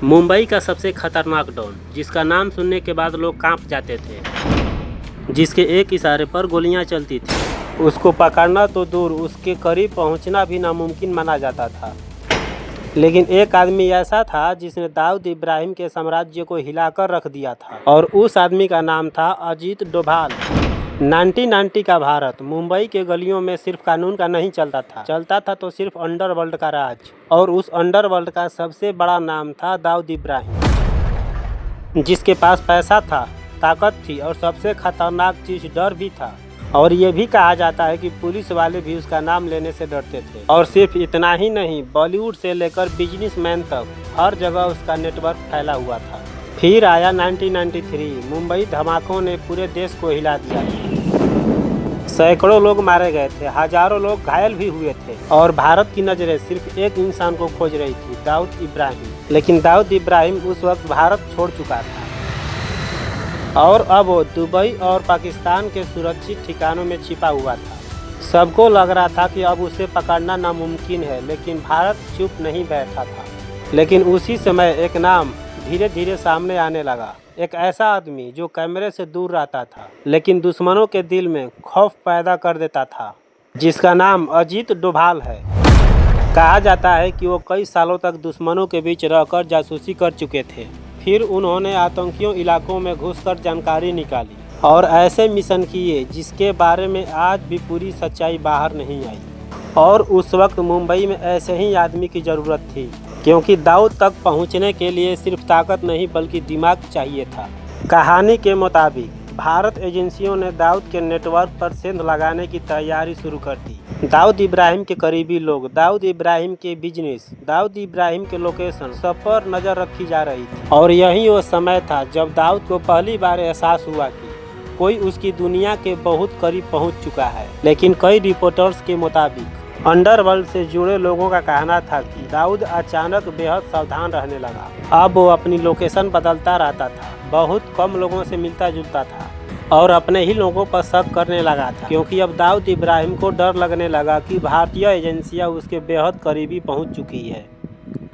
मुंबई का सबसे खतरनाक डॉन, जिसका नाम सुनने के बाद लोग कांप जाते थे, जिसके एक इशारे पर गोलियां चलती थी, उसको पकड़ना तो दूर, उसके करीब पहुंचना भी नामुमकिन माना जाता था। लेकिन एक आदमी ऐसा था जिसने दाऊद इब्राहिम के साम्राज्य को हिलाकर रख दिया था, और उस आदमी का नाम था अजीत डोभाल। 1990 का भारत। मुंबई के गलियों में सिर्फ कानून का नहीं चलता था तो सिर्फ अंडरवर्ल्ड का राज, और उस अंडरवर्ल्ड का सबसे बड़ा नाम था दाऊद इब्राहिम, जिसके पास पैसा था, ताकत थी, और सबसे खतरनाक चीज डर भी था। और ये भी कहा जाता है कि पुलिस वाले भी उसका नाम लेने से डरते थे। और सिर्फ इतना ही नहीं, बॉलीवुड से लेकर बिजनेसमैन तक हर जगह उसका नेटवर्क फैला हुआ था। फिर आया 1993। मुंबई धमाकों ने पूरे देश को हिला दिया। सैकड़ों लोग मारे गए थे, हजारों लोग घायल भी हुए थे, और भारत की नजरें सिर्फ एक इंसान को खोज रही थी, दाऊद इब्राहिम। लेकिन दाऊद इब्राहिम उस वक्त भारत छोड़ चुका था, और अब वो दुबई और पाकिस्तान के सुरक्षित ठिकानों में छिपा हुआ था। सबको लग रहा था कि अब उसे पकड़ना नामुमकिन है, लेकिन भारत चुप नहीं बैठा था। लेकिन उसी समय एक नाम धीरे धीरे सामने आने लगा। एक ऐसा आदमी जो कैमरे से दूर रहता था, लेकिन दुश्मनों के दिल में खौफ पैदा कर देता था, जिसका नाम अजीत डोभाल है। कहा जाता है कि वो कई सालों तक दुश्मनों के बीच रहकर जासूसी कर चुके थे। फिर उन्होंने आतंकियों इलाकों में घुसकर जानकारी निकाली और ऐसे मिशन किए जिसके बारे में आज भी पूरी सच्चाई बाहर नहीं आई। और उस वक्त मुंबई में ऐसे ही आदमी की ज़रूरत थी, क्योंकि दाऊद तक पहुंचने के लिए सिर्फ ताकत नहीं बल्कि दिमाग चाहिए था। कहानी के मुताबिक भारत एजेंसियों ने दाऊद के नेटवर्क पर सेंध लगाने की तैयारी शुरू कर दी। दाऊद इब्राहिम के करीबी लोग, दाऊद इब्राहिम के बिजनेस, दाऊद इब्राहिम के लोकेशन, सब पर नज़र रखी जा रही थी। और यही वो समय था जब दाऊद को पहली बार एहसास हुआ कि कोई उसकी दुनिया के बहुत करीब पहुंच चुका है। लेकिन कई रिपोर्टर्स के मुताबिक अंडरवर्ल्ड से जुड़े लोगों का कहना था कि दाऊद अचानक बेहद सावधान रहने लगा। अब वो अपनी लोकेशन बदलता रहता था, बहुत कम लोगों से मिलता जुलता था, और अपने ही लोगों पर शक करने लगा था, क्योंकि अब दाऊद इब्राहिम को डर लगने लगा कि भारतीय एजेंसियां उसके बेहद करीबी पहुंच चुकी है।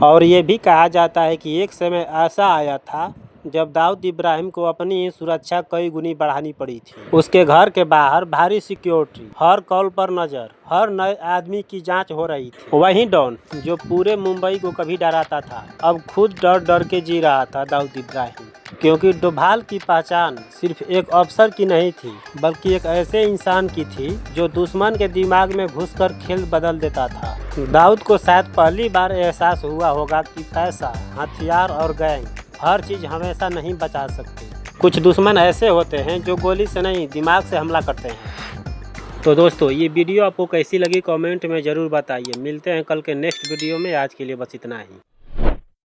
और ये भी कहा जाता है कि एक समय ऐसा आया था जब दाऊद इब्राहिम को अपनी सुरक्षा कई गुनी बढ़ानी पड़ी थी। उसके घर के बाहर भारी सिक्योरिटी, हर कॉल पर नज़र, हर नए आदमी की जांच हो रही थी। वहीं डॉन जो पूरे मुंबई को कभी डराता था, अब खुद डर डर के जी रहा था दाऊद इब्राहिम, क्योंकि डोभाल की पहचान सिर्फ एक अफसर की नहीं थी, बल्कि एक ऐसे इंसान की थी जो दुश्मन के दिमाग में घुसकर खेल बदल देता था। दाऊद को शायद पहली बार एहसास हुआ होगा कि पैसा, हथियार और गैंग हर चीज़ हमेशा नहीं बचा सकते। कुछ दुश्मन ऐसे होते हैं जो गोली से नहीं, दिमाग से हमला करते हैं। तो दोस्तों, ये वीडियो आपको कैसी लगी कमेंट में ज़रूर बताइए। मिलते हैं कल के नेक्स्ट वीडियो में। आज के लिए बस इतना ही।